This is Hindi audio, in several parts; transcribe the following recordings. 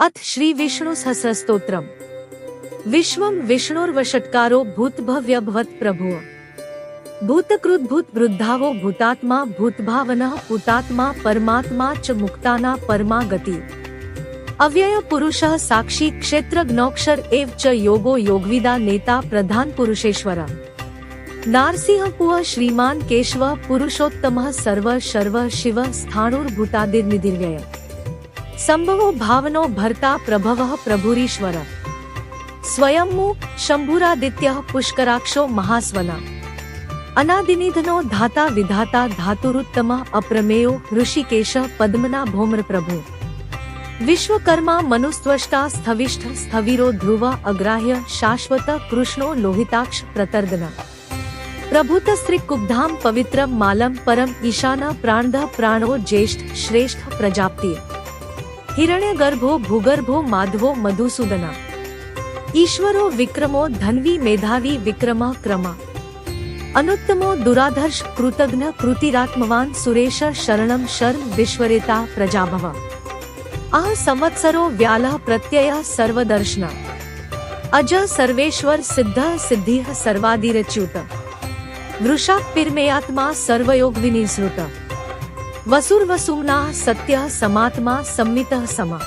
अथ श्री विष्णु सहस्रस्तोत्रम्। विश्वं विष्णुर्वषट्कारो भूतभव्यभवत् प्रभुः। भूतकृद्भूत वृद्धावो भूतात्मा भूतभावनः पूतात्मा परमात्मा च मुक्ताना परमा गति। अव्यय पुरुषः साक्षी क्षेत्रज्ञोक्षर एव च योगो योगविदा नेता प्रधान पुरुषेश्वर। नारसिंह पुः श्रीमान केशव पुरुषोत्तमः सर्व शर्व शिव स्थाणुर्भूतादिर्निधिर्व्यय। संभवो भावनो भर्ता प्रभवः प्रभुरीश्वर। स्वयंमु शंभुरादित्यः पुष्कराक्षो महास्वना। अनादिनिधनो धाता विधाता धातुरुत्तमः अप्रमेयो ऋषिकेशः पद्मना भौम्र प्रभु। विश्वकर्मा मनुस्त्वष्टा स्थविष्ठ स्थविरो ध्रुव अग्राह्य शाश्वत कृष्णो लोहिताक्ष प्रतर्दन। प्रभुतस्त्रिकुब्धां पवित्रं मालं परम ईशान प्राणदः प्राणो ज्येष्ठ श्रेष्ठ प्रजापति। हिरण्यगर्भो भूगर्भो माधवो मधुसूदना। ईश्वरो विक्रमो धन्वी मेधावी विक्रमः क्रम। अनुत्तमो दुराधर्ष कृतघ्न कृतिरात्मवान् सुरेश शरणं शर्म विश्वरेता प्रजाभव। अह संवत्सरो व्यालः प्रत्ययः सर्वदर्शन। अज सर्वेश्वर सिद्धः सिद्धिः सर्वादिरच्युत। वृषाक्पिर्मेयात्मा सर्वयोग विनिसृत। वसुर्वसुम्नाः सत्यः समात्मा सम्मितः सम।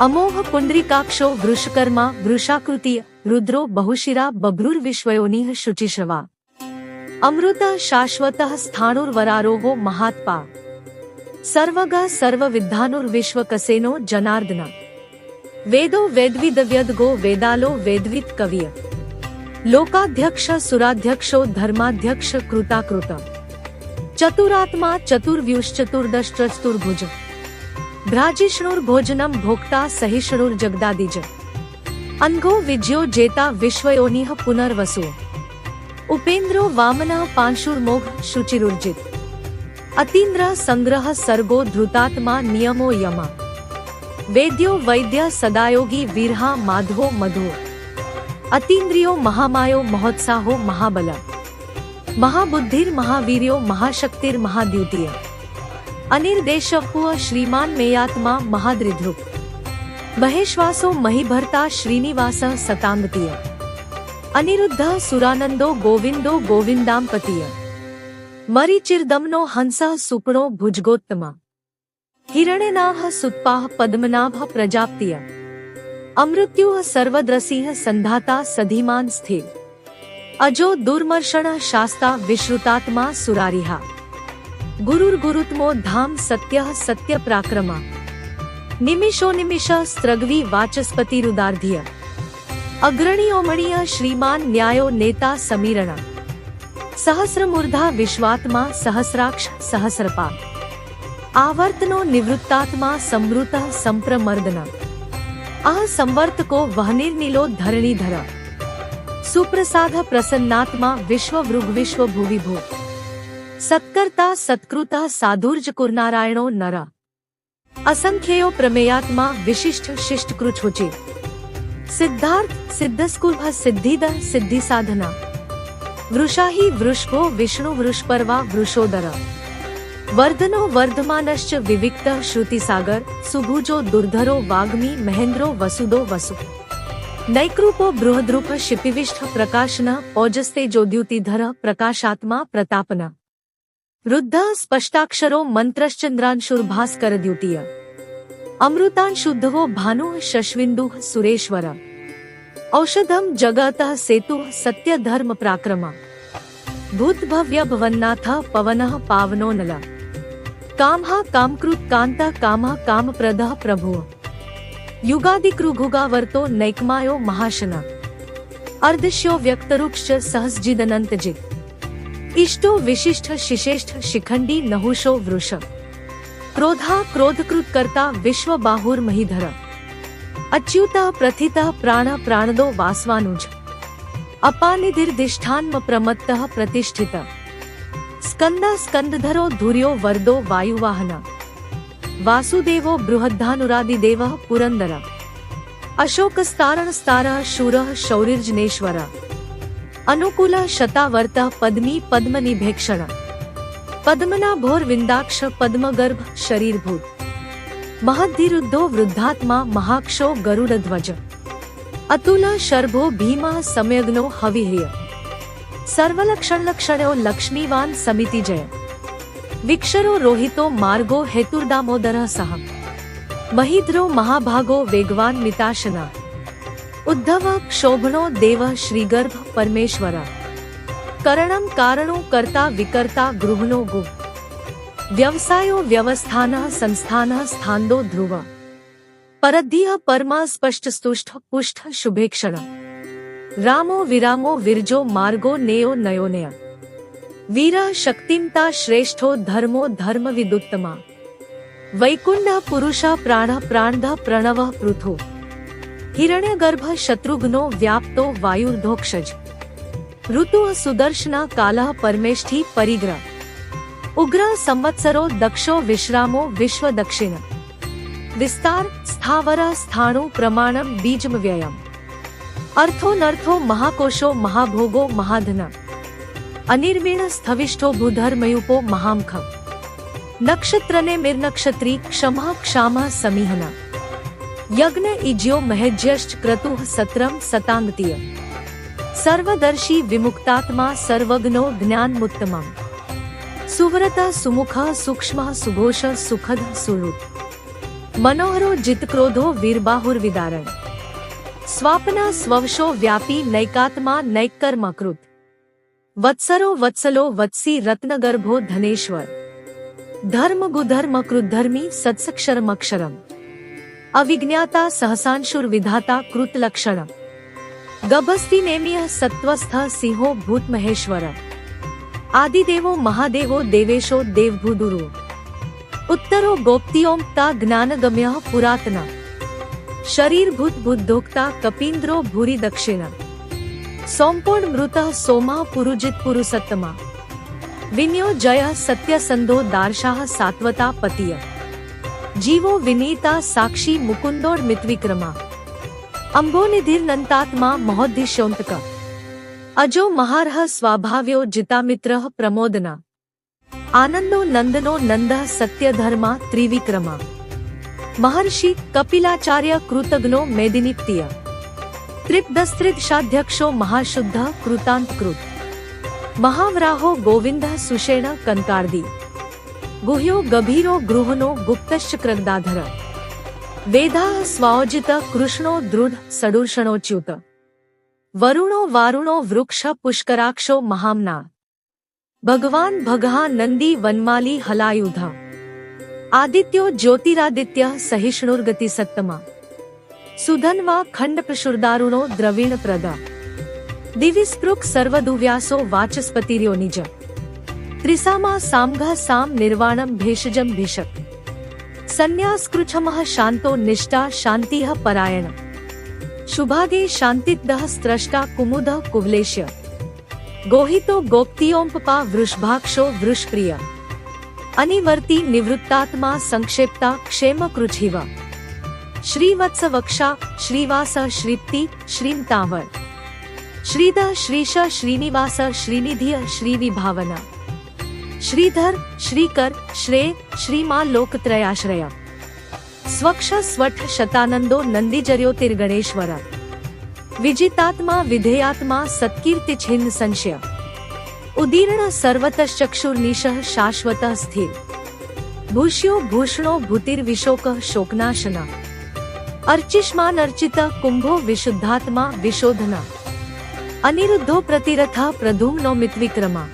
अमोह पुंडरीकाक्षो वृषकर्मा वृषाकृतिः रुद्रो बहुशिरा बभ्रुर्विश्वयोनिः शुचिश्रवा। अमृतः शाश्वतः स्थाणुर्वरारोहो महात्पा। सर्वगः सर्वविद्धानुर्विश्वकसेनो जनार्दन। वेदो वेद्विदव्यद्गो वेदालो वेद्वित् कविय। लोकाध्यक्ष सुराध्यक्षो धर्माध्यक्ष कृताकृत। चतुरात्मा चतुर्व्युश्चतुर्दशचतुर्भुज। भ्राजिष्णुर्भोजनं भोक्ता सहिष्णुर्जगदादिज। अनघो विजयो जेता विश्वयोनिः पुनर्वसु। उपेन्द्रो वामनः पांशुर्मोघ शुचिरुर्जित। अतीन्द्रः संग्रह सर्गो धृतात्मा नियमो यम। वेद्यो वैद्य सदायोगी वीरहा माधवो मधु। अतीन्द्रियो महामायो महोत्साहो महाबल। महाबुद्धिर महावीर्यो महाशक्तिर महाद्युतीय। अनिर्देशः श्रीमान मेयात्मा महाद्रिध्रुप। महेश्वासो महीभर्ता श्रीनिवासः सतांगतीय। अनिरुद्धः सुरानंदो गोविंदो गोविंदांपतीय। मरीचिर्दमनो हंसः सुपणो भुजगोत्तम। हिरण्यनाभः सुत्पाः पद्मनाभः प्रजापतिय। अमृत्युः सर्वद्रसीः संधाता सधीमान स्थिर। अजो दुर्मर्षण शास्ता विश्रुतात्मा सुरारिहा। गुरुर्गुरुत्मो धाम सत्यः सत्य पराक्रमा। निमिषो निमिष स्त्रग्वी वाचस्पतिरुदार्धिय। अग्रणीयोमणीय श्रीमान न्यायो नेता समीरण। सहस्रमूर्धा विश्वात्मा सहस्राक्ष सहस्रपा। आवर्तनो निवृत्तात्मा संवृतः संप्रमर्दन। अह संवर्तको वहनिर्नीलो धरणीधर। सुप्रसाद प्रसन्नात्मा विश्वभृग विश्वभुविभो। सत्कर्ता सत्कृतः साधुर्जकुर्नारायणो नर। असंख्ययो प्रमेयात्मा विशिष्ट शिष्ट कृच्छुचि। सिद्धार्थ सिद्धस्कुलः सिद्धिदः सिद्धि साधना। वृषाहि वृषभो विष्णु वृषपर्वा वृषोदर। वर्धनो वर्धमानश्च विविक्तः श्रुतिसागर। सुभुजो दुर्धरो वाग्मी महेन्द्रो वसुदो वसु। नैकृपो बृहद्रूप शिपिविष्ठ प्रकाशन ओजस्ते ज्योद्युतिधर प्रकाशात्मा प्रतापन। रुद्ध स्पष्टाक्षरो मंत्रश्चंद्रांशुर्भास्कर द्युतीय। अमृतांशुद्धवो भानुः शश्विन्दुः सुरेश्वर। औषधम जगतः सेतुः सत्य धर्म पराक्रमा। भूतभव्य भवन्नाथः पवनः पावनो नल। कामः कामकृत कांतः कामः कामप्रदः प्रभुः। युगादिकृघुगावर्तो नैकमायो महाशन। अर्धश्यो व्यक्तरुक्ष सहस्जिदनन्तजित्। इष्टो विशिष्ट शिशेष्ठ शिखंडी नहुषो वृष। क्रोधा क्रोधकृत्कर्ता विश्वबाहुर्महीधर। अच्युतः प्रथितः प्राण प्राणदो वासवानुज। अपानिधिर्धिष्ठान्म प्रमत्तः प्रतिष्ठित। स्कंद स्कंदधरो धुर्यो वर्दो वायुवाहन। वासुदेवो बृहद्धानुरादिदेवः पुरंदर। अशोकस्तारणस्तारः शूरः शौरिर्जनेश्वर। अनुकूलः शतावर्तः पद्मी पद्मनिभेक्षण। पद्मनाभोर्विन्दाक्ष पद्मगर्भ शरीरभूत। महद्धिरुद्धो वृद्धात्मा महाक्षो गरुडध्वज अतुल शर्भो भीमः सम्यग्नो हविह्रिय सर्वलक्षणलक्षणो लक्ष्मीवान् समितिजय विक्षरो रोहितो मार्गो हेतुर्दामोदरः सह महीध्रो महाभागो वेगवान् मिताशना उद्धव क्षोभनो देवः श्रीगर्भ परमेश्वर करणं कारणो कर्ता विकर्ता गृहणो गु व्यवसायो व्यवस्थानः संस्थानः स्थान्दो ध्रुव परद्धिः परमा स्पष्टस्तुष्ट पुष्ट शुभेक्षण रामो विरामो विरजो मार्गो नेयो नयोनय वीरः शक्तिमता श्रेष्ठो धर्मो धर्मविदुत्तमा वैकुण्ठः पुरुषः प्राणः प्राणदः प्रणवः पृथु हिरण्यगर्भः शत्रुघ्नो व्याप्तो वायुर्धोक्षज ऋतुः सुदर्शनः कालः परमेष्ठी परिग्रह उग्रः संवत्सरो दक्षो विश्रामो विश्व दक्षिण विस्तार स्थावरः स्थाणु प्रमाणं बीजमव्ययम् अर्थो महाकोशो महाभोगो महाधन अनिर्वीण स्थविष्ठो भूधर्मयुपो महामख नक्षत्रने मिर्नक्षत्री क्षमः क्षामः समीहना यज्ञ इज्यो महेज्यश्च क्रतुः सत्रम सतांगतीय सर्वदर्शी विमुक्तात्मा सर्वज्ञो ज्ञानमुत्तमम् सुव्रतः सुमुखः सूक्ष्मः सुघोषः सुखदः सुहृत् मनोहरो जितक्रोधो वीरबाहुर्विदारण स्वापना स्ववशो व्यापी नैकात्मा नैकर्मकृत वत्सरो वत्सलो वत्सी रत्नगर्भो धनेश्वर धर्म गुधर्म कृद्धर्मी सत्सक्षरमक्षरम् अविज्ञाता सहसांशुर्विधाता कृतलक्षण गभस्ति नेमियः सत्वस्थः सिंहो भूतमहेश्वर आदिदेवो महादेवो देवेशो देवभूदुरु उत्तरो गोप्तियोक्ता ज्ञानगम्यः पुरातना शरीरभूत बुद्धोक्ता कपीन्द्रो भूरि दक्षिण सोमपोण मृतः सोमः पुरुजित पुरुषोत्तमा विन्यो जयः सत्यसंधो दार्शाः सात्वता पतिय जीवो विनीता साक्षी मुकुंदोर्मितविक्रमा अम्भोनिधिर्नन्तात्मा महोद्दिश्योन्तक अजो महारः स्वाभाव्यो जितामित्रः प्रमोदना आनंदो नंदनो नंदः सत्यधर्मा त्रिविक्रमा महर्षि कपिलाचार्य कृतघ्नो मेदिनीप्तिय त्रिपदस्त्रिदशाध्यक्षो महाशुद्धः कृतान्तकृत महावराहो गोविंदः सुषेण कनकार्दी गुह्यो गभीरो गृहणो गुप्तश्च क्रगदाधर वेदाः स्वाओजितः कृष्णो दृढ सडूषणोच्युत वरुणो वारुणो वृक्ष पुष्कराक्षो महाम्ना भगवान् भगहा नंदी वनमाली हलायुध आदित्यो ज्योतिरादित्यः सहिष्णुर्गति सत्तमा सुधन्वा खंडप्रशुर्दारुणो द्रवीणप्रद दिविस्पृक् सर्वदुव्यासो वाचस्पतिर्यो निज त्रिसामा साम्घः साम निर्वाणं भेषजं भिषक् संन्यासकृच्छमः शांतो निष्ठा शांतिः परायण शुभागे शांतिदः स्त्रष्टा कुमुदः कुवलेश्य गोहितो गोप्तियोंपपा वृषभाक्षो वृषप्रिय अनिवर्ती निवृत्तात्मा संक्षेप्ता क्षेम कृच्छिव श्रीवत्स वक्षा श्रीवास श्रीप्ति श्रीमतावर श्रीद श्रीश श्रीनिवास श्रीनिधिय श्रीविभावना श्रीधर श्रीकर श्रेय श्रीमा लोकत्रयाश्रय स्वक्ष स्वठ शतानंदो नंदीजर्योतिर्गणेश्वर विजितात्मा विधेयात्मा सत्कीर्ति छिन्न संशय उदीर्ण सर्वतश्चक्षुर्निशः शाश्वतः स्थिर भूष्यो भूषणो भूतिर्विशोकः शोकनाशना अर्चिष्मान अर्चित कुंभो विशुद्धात्मा विशोधना अनिरुद्धो प्रतिरथः प्रधुम्नो मितविक्रमा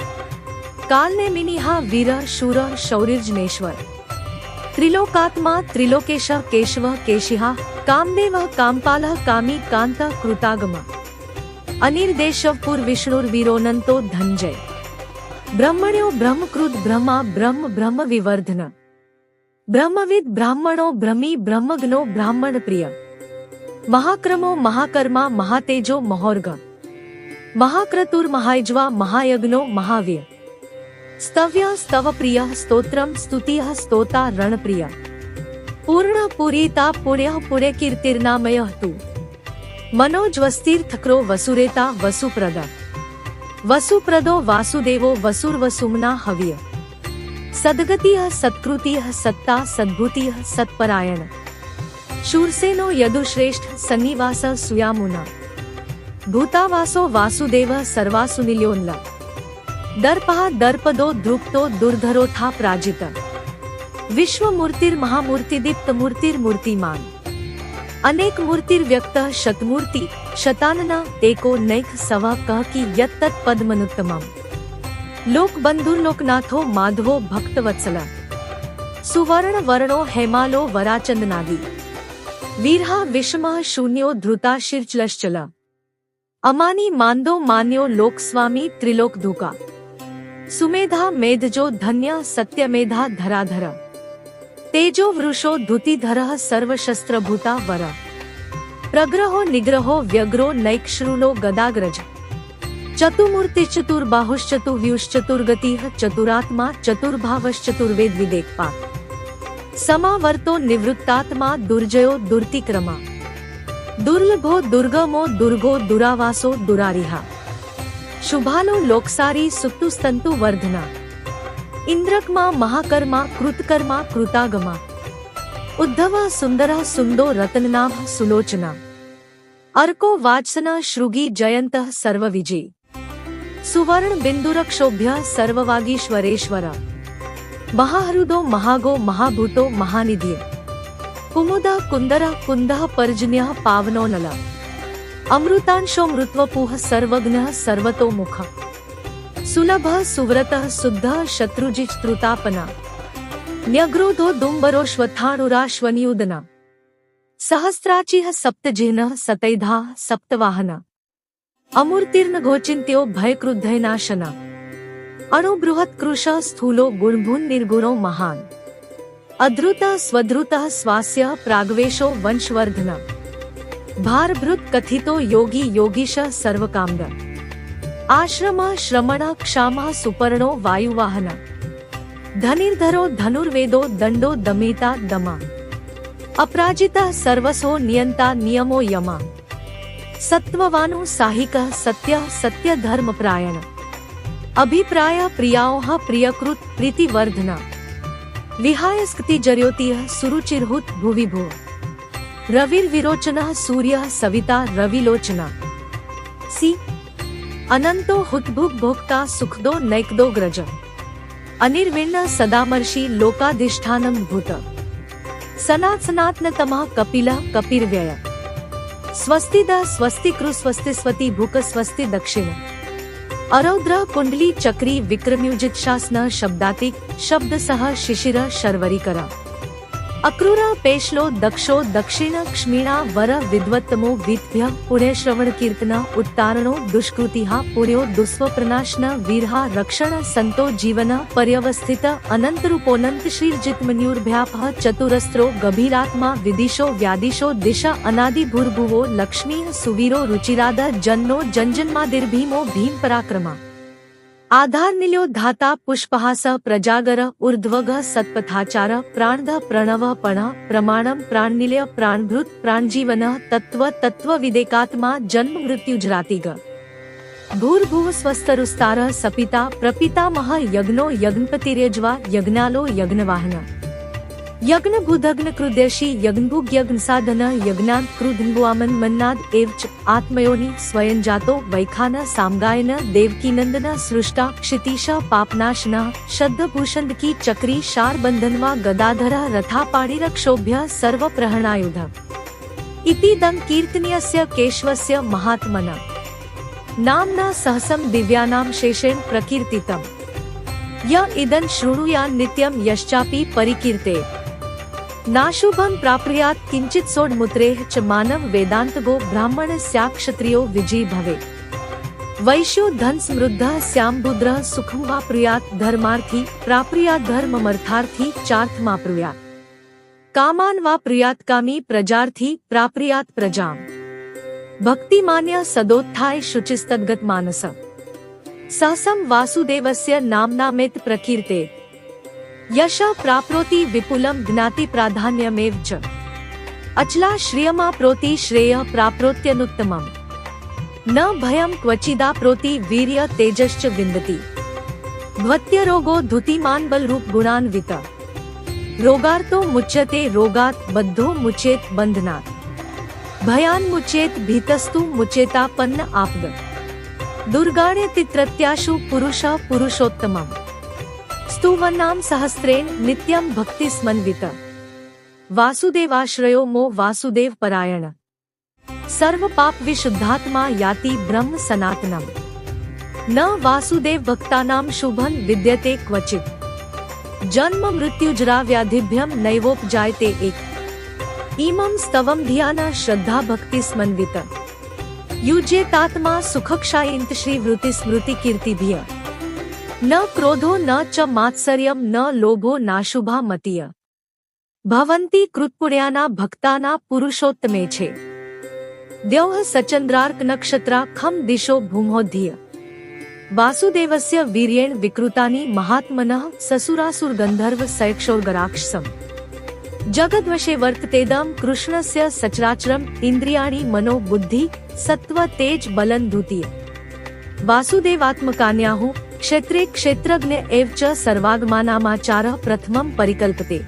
कालनेमिनिहा वीरः शूरः शौरिर्जनेश्वर त्रिलोकात्मा त्रिलोकेशः केशवः केशिहा कामदेवः कामपालः कामी कांतः कृतागमा अनिर्देशवपुर विष्णुर्वीरोनंतो धनंजय ब्रह्मण्यो ब्रह्मकृत ब्रह्मा ब्रह्म ब्रह्म विवर्धन ब्रह्मविद ब्राह्मणो ब्रह्मी ब्रह्मज्ञो ब्राह्मण प्रिय महाक्रमो महाकर्मा महातेजो महोर्ग महाक्रतुर महायज्वा महायज्ञो महावीर स्तव्य स्तव प्रिय स्तोत्रम स्तुतिः स्तोता रणप्रिय पूर्ण पूरिता पुण्यः पुण्यकीर्तिर्नामयः तु मनोज्वस्तीर्थक्रो वसुरेता वसुप्रदा वसुप्रदो वासुदेवो वसुर्वसुम्ना हव्य सद्गतिः सत्कृतिः सत्ता सद्भूतिः सत्परायण शूरसेनो यदुश्रेष्ठ सन्निवास सुयामुना भूतावासो वासुदेव सर्वासुनिल्योन्ल दर्पः दर्पदो द्रुप्तो दुर्धरोथा प्राजित विश्वमूर्तिर्महामूर्तिदीप्त मूर्तिर्मूर्तिमान अनेक मूर्तिर्व्यक्तः शतमूर्ति शतानना एको नैक सवा कह की यत्तत् पद्मनुत्तमम् लोकबंधुर्लोकनाथो माधवो भक्तवत्सला सुवर्ण वर्णो हेमालो वराचंदनादि वीरहा विषमः शून्यो धृता शिरचलश्चला अमानी मांदो मान्यो लोकस्वामी त्रिलोकधुका सुमेधा मेधजो धन्य सत्यमेधा धराधर तेजो वृषो धुतिधरः सर्वशस्त्रभूता वर प्रग्रहो निग्रहो व्यग्रो नैक्श्रुलो गदाग्रज चतुर्मूर्तिश्चतुर्बाहुश्चतुर्व्यूश्चतुर्गतिः चतुरात्मा चतुर्भावश्चतुर्वेद विदेकपात् समावर्तो निवृत्तात्मा दुर्जयो दुर्तिक्रमा दुर्लभो दुर्गमो दुर्गो दुरावासो दुरारिहा शुभालो लोकसारी सुप्तुस्तंतु वर्धना इंद्रकमा महाकर्मा कृतकर्मा कृतागमा उद्धवा सुंदरा सुंदो रतननाभ सुलोचना अर्को वात्सना श्रुगी जयंतः सर्वविजय सुवर्ण बिंदुरक्षोभ्य सर्ववागीश्वरेश्वर महाहृदो महागो महाभूतो महानिधि कुमुदा कुंदरा कुंदः पर्जन्यः पावनो नला अमृतांशो मृत्वपुः सर्वज्ञः सर्वतोमुख सुलभः सुव्रतः शुद्धः शत्रुजित्रुतापना न्यग्रोधो दुम्बरोश्वत्थाणुराश्वनियुदना सहस्राचिः सप्तजिह्नः सतैधाः सप्तवाहना अमूर्तिर्न घोचिन्त्यो भयक्रुद्धैनाशना अणुबृहत्कृशः स्थूलो गुणभून् निर्गुणो महान् अधृतः स्वधृतः स्वास्य प्राग्वेशो वंशवर्धना भारभृत कथितो योगी योगीशः सर्वकामद आश्रमः श्रमणः क्षामः सुपर्णो वायुवाहना धनिर्धरो धनुर्वेदो दंडो दमिता दमा अपराजितः सर्वसो नियंता नियमो यमा सत्ववानो साहिकः सत्यः सत्यधर्मपरायण अभिप्रायः प्रियाओः प्रियकृत प्रीतिवर्धना विहाय स्कृतिजर्योतिः सुरुचिर्हुत भुवि भुव रविर्विरोचनः सूर्यः सविता रविलोचना सी अनंतो हुतभुग भोक्ता सुखदो नैकदो ग्रज अनिर्विण्ण सदामर्षि लोकाधिष्ठानं भूत सनातनात्मतमः कपिलः कपिर्व्यय स्वस्तिदा स्वस्तिकृ स्वस्तिस्वति भूक स्वस्ति दक्षिण अरौद्र कुंडली चक्री विक्रम्युजित शासन शब्दातिक शब्द सह शिशिर शर्वरीकरा अक्रूरा पेशलो दक्षो दक्षिण क्ष्मीणा वर विद्वत्तमो वीथभ्य पुण्यश्रवण कीर्तन उत्तारणो दुष्कृतिहा पुण्यो दुस्वप्रनाशन वीरहा रक्षण संतो जीवन पर्यवस्थित अनंतरूपोनंत श्रीर्जितमन्युर्भ्यापः चतुरस्त्रो गभीरात्मा विदिशो व्यादिशो दिशा अनादि भूर्भुवो लक्ष्मी सुवीरो रुचिराद जन्नो जन्जन्मादिर्भीमो भीम पराक्रमा आधार निल्यो धाता पुष्पहास प्रजागर ऊर्ध्वग सत्पथाचार प्राणध प्रणव पण प्रमाणम प्राणनिलय प्राणभृत प्राणजीवन तत्व तत्व विदेकात्मा जन्म मृत्युजरातिग भूर्भुव स्वस्तरुस्तार सपिता प्रपितामह यज्ञो यज्ञपतिर्यज्वा यज्ञालो यज्ञवाहन यज्ञ भूदग्न कृद्यशी यज्ञभुग यज्ञ साधन यज्ञान क्रुधन्वामन मन्नाद एवच आत्मयोनि स्वयं जातो वैखान सामगायन देवकीनंदन सृष्टा क्षितिशा पापनाशना शब्दभूषण की चक्री शार बंधनवा गदाधर रथापाणिरक्षोभ्य सर्व प्रहरणायुध इति दं कीर्तनीयस्य केशवस्य महात्मना नाम्ना सहसं दिव्यानां शेषेण प्रकीर्तितम् य इदं शृणुयान् नित्यं यश्चापि परिकीर्ते नाशुभं प्राप्नुयात् किंचित् सोढमुत्रेः च मानव वेदान्तगो ब्राह्मण स्यात् क्षत्रियो विजयी भवेत् वैश्यो धन समृद्धः स्याम्बुद्रः सुखं वाप्नुयात् धर्मार्थी प्राप्नुयात् धर्ममर्थार्थी चार्थमाप्नुयात् कामान् वाप्नुयात् कामी प्रजार्थी प्राप्नुयात् प्रजाम् भक्तिमान्य सदोत्थाय शुचिस्तद्गत मानस सहसं वासुदेवस्य नाम्नामेत प्रकीर्ते यशः प्राप्नोति विपुलं ज्ञाति प्राधान्यमेव च अचला श्रियमाप्नोति श्रेयः प्राप्नोत्यनुत्तमम् न भयं क्वचिदाप्नोति वीर्य तेजश्च विन्दति ध्वत्यरोगो धुतिमान् बलरूप गुणान्वित रोगार्तो मुच्यते रोगात् बद्धो मुचेत बंधनात् भयान् मुचेत भीतस्तु मुचेतापन्न आपद दुर्गाण्यतित्रत्याशु पुरुषः पुरुषोत्तमम् स्तुवन्नाम सहस्रेण नित्यं भक्तिस्मन्वित वासुदेवाश्रयो मो वासुदेव परायण सर्व पाप विशुद्धात्मा याति ब्रह्म सनातनम् न वासुदेव भक्तानां शुभं विद्यते क्वचित् जन्म मृत्युजरा व्याधिभ्यं नैवोपजायते एक इमं स्तवं धियान श्रद्धा भक्तिस्मन्वित युज्येतात्मा सुखक्षायन्त श्रीवृत्ति स्मृति कीर्तिभिः न क्रोधो न च मात्सर्यं न लोभो नाशुभा मतीय भवन्ति कृतपुण्याना भक्ताना पुरुषोत्तमे छे द्यौः सचन्द्रार्क नक्षत्रा खं दिशो भूमोऽधिय वासुदेवस्य वीर्येण विकृतानि महात्मनः ससुरासुर गन्धर्व सयक्षोर्गराक्षसम् जगद्वशे वर्ततेदं कृष्णस्य सचराचरम् इन्द्रियाणि मनो बुद्धि सत्त्व तेज बलं द्वितीय वासुदेवात्मकान्याहुः क्षेत्रे क्षेत्रज्ञ एव च सर्वागमानामाचारः प्रथमं परिकल्पते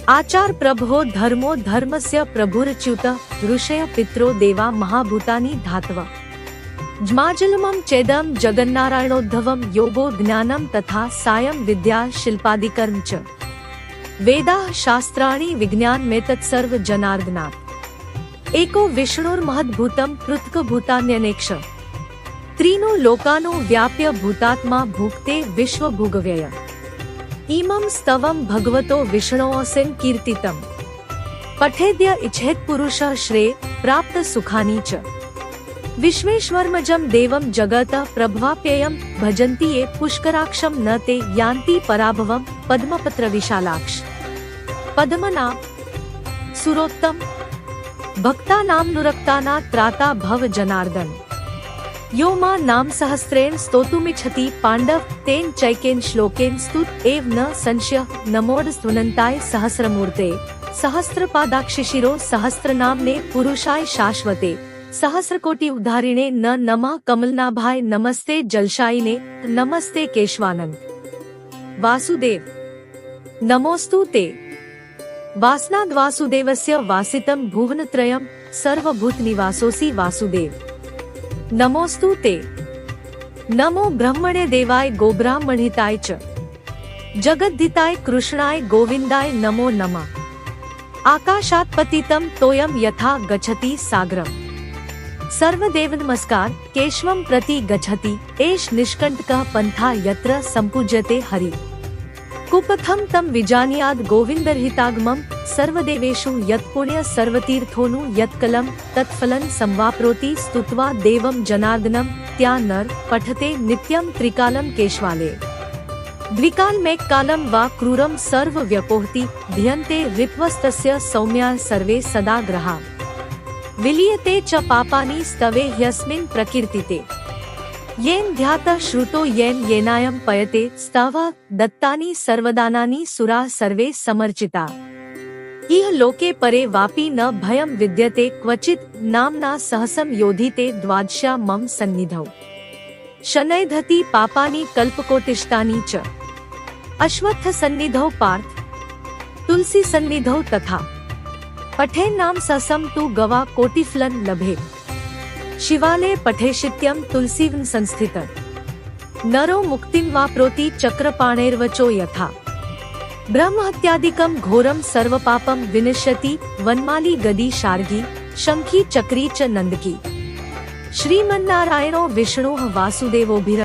आचार प्रभो धर्मो धर्मस्य प्रभुरच्युतः ऋषयः पितरो देवा महाभूतानि धातवः ज्माजलमं चेदं जगन्नारायणोद्धवं योगो ज्ञानं तथा सायं विद्या शिल्पादिकर्म च वेदाः शास्त्राणि विज्ञानमेतत्सर्व जनार्दनात् एको विष्णुर्महद्भूतं पृथक्भूतान्यनेक्ष त्रीनो लोकानो व्याप्य भूतात्मा भुक्ते विश्वभुगव्यय इमं स्तवं भगवतो विष्णोऽसेन कीर्तितम् पठेद्य इच्छेत् पुरुषः श्रेय प्राप्त सुखानि च विश्वेश्वरमजं देवं जगतः प्रभवाप्ययं भजन्ति ये पुष्कराक्षं न ते यान्ति पराभवं पद्मपत्र विशालाक्ष पद्मनाभ सुरोत्तम भक्तानां नुरक्ताना त्राता भव जनार्दन यो मा नाम सहस्रेण स्तोतुमिच्छति पांडव तेन चैकेन श्लोकेन स्तुत एव न संशय नमोड स्तुनन्ताय सहस्रमूर्ते सहस्रपादाक्षिशिरो सहस्रनामने पुरुषाय शाश्वते सहस्रकोटि उद्धारिणे न नमः कमलनाभाय नमस्ते जलशायिने नमस्ते केशवानंद वासुदेव नमोस्तु ते वासनाद् वासुदेवस्य वासितं भुवनत्रयं सर्वभूतनिवासोऽसि वासुदेव नमोस्तु ते नमो ब्रह्मणे देवाय गोब्राह्मणिताय च जगद्धिताय कृष्णाय गोविन्दाय नमो नमः आकाशात् पतितं तोयं यथा गच्छति सागरम् सर्वदेव नमस्कार केशवं प्रति गच्छति एष निष्कण्टकः पन्था यत्र सम्पूज्यते हरि कुपथं तं विजानीयाद् गोविन्दर्हितागमं सर्वदेवेषु यत्पुण्य सर्वतीर्थोनु यत्कलं तत्फलं संवाप्नोति स्तुत्वा देवं जनार्दनं त्या नर पठते नित्यं त्रिकालं केशवाले द्विकालमेककालं वा क्रूरं सर्वव्यपोहति धियन्ते ऋत्वस्तस्य सौम्या सर्वे सदा ग्रहा विलीयते च पापानि स्तवे ह्यस्मिन् प्रकीर्तिते येन ध्यातः श्रुतो येन येनायं पयते स्तवः दत्तानि सर्वदानानि सुरा सर्वे समर्चिता इह लोके परे वापि न भयं विद्यते क्वचित् नाम्ना सहसं योधिते द्वादशा मम सन्निधौ शनैधति पापानि कल्पकोटिष्टानि च अश्वत्थ सन्निधौ पार्थ तुलसी सन्निधौ तथा पठे नाम सहसं तु गवा कोटिफलं लभे शिवालये पठेशित्यं तुलसीवन संस्थित नरो मुक्तिं वाप्नोति चक्रपाणेर्वचो यथा ब्रह्महत्यादिकं घोरं सर्वपापं विनश्यति वनमाली गदी शार्गी शंखी चक्री च नंदकी श्रीमन्नारायणो विष्णुः वासुदेवोभिर